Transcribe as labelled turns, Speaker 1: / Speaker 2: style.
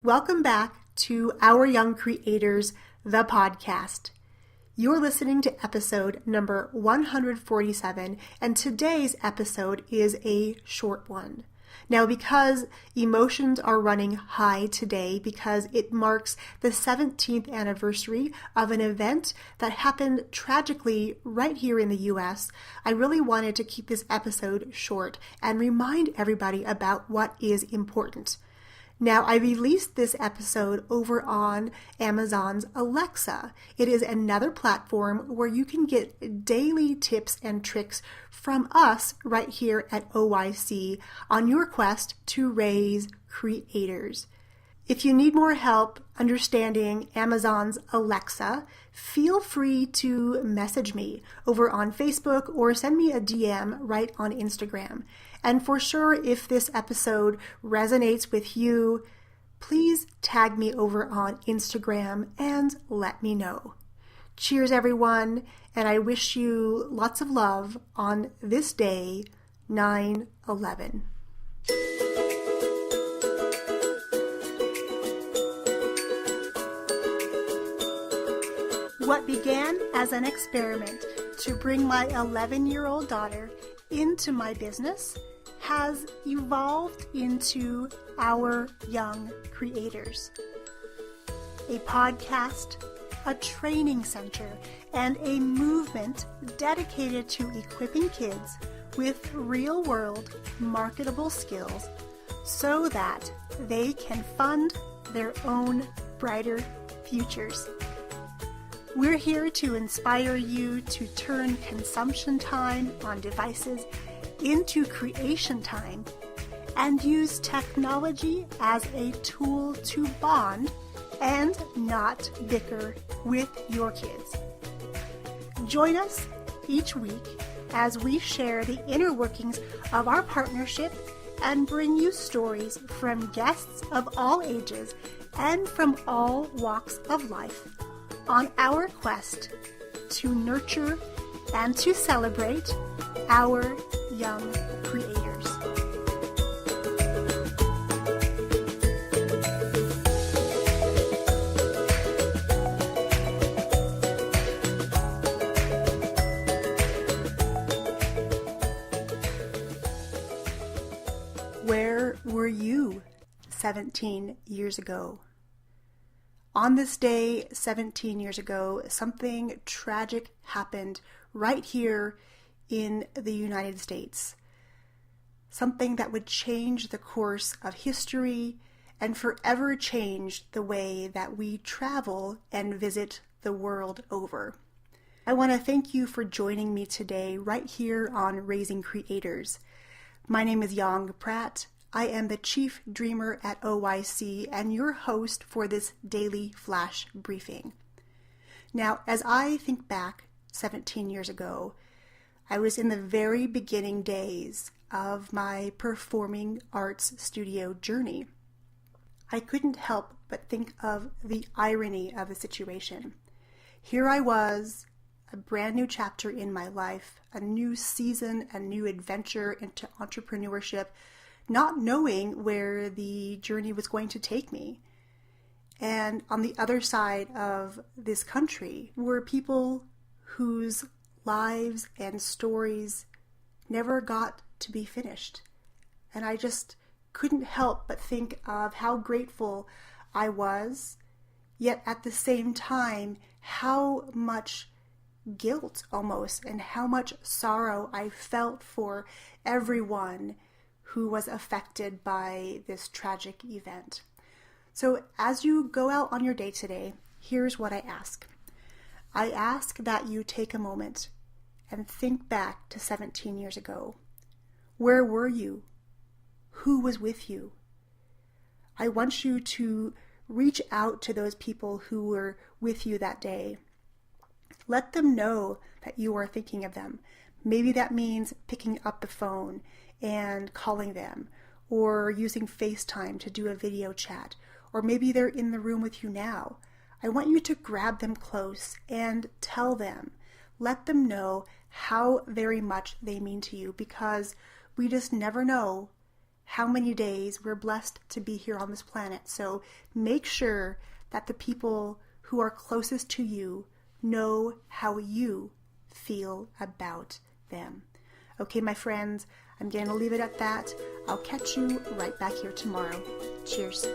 Speaker 1: Welcome back to Our Young Creators, the podcast. You're listening to episode number 147, and today's episode is a short one. Now, because emotions are running high today, because it marks the 17th anniversary of an event that happened tragically right here in the U.S., I really wanted to keep this episode short and remind everybody about what is important. Now, I released this episode over on Amazon's Alexa. It is another platform where you can get daily tips and tricks from us right here at OYC on your quest to raise creators. If you need more help understanding Amazon's Alexa, feel free to message me over on Facebook or send me a DM right on Instagram. And for sure, if this episode resonates with you, please tag me over on Instagram and let me know. Cheers, everyone, and I wish you lots of love on this day, 9/11. What began as an experiment to bring my 11-year-old daughter into my business has evolved into Our Young Creators. A podcast, a training center, and a movement dedicated to equipping kids with real-world marketable skills so that they can fund their own brighter futures. We're here to inspire you to turn consumption time on devices into creation time and use technology as a tool to bond and not bicker with your kids. Join us each week as we share the inner workings of our partnership and bring you stories from guests of all ages and from all walks of life on our quest to nurture and to celebrate our young creators. Where were you 17 years ago? On this day, 17 years ago, something tragic happened right here in the United States. Something that would change the course of history and forever change the way that we travel and visit the world over. I want to thank you for joining me today right here on Raising Creators. My name is Yang Pratt. I am the Chief Dreamer at OYC and your host for this daily flash briefing. Now, as I think back 17 years ago, I was in the very beginning days of my performing arts studio journey. I couldn't help but think of the irony of the situation. Here I was, a brand new chapter in my life, a new season, a new adventure into entrepreneurship, not knowing where the journey was going to take me. And on the other side of this country were people whose lives and stories never got to be finished. And I just couldn't help but think of how grateful I was, yet at the same time, how much guilt almost and how much sorrow I felt for everyone who was affected by this tragic event. So as you go out on your day today, here's what I ask. I ask that you take a moment and think back to 17 years ago. Where were you? Who was with you? I want you to reach out to those people who were with you that day. Let them know that you are thinking of them. Maybe that means picking up the phone and calling them, or using FaceTime to do a video chat, or maybe they're in the room with you now. I want you to grab them close and tell them, let them know how very much they mean to you, because we just never know how many days we're blessed to be here on this planet. So make sure that the people who are closest to you know how you feel about them. Okay, my friends, I'm going to leave it at that. I'll catch you right back here tomorrow. Cheers.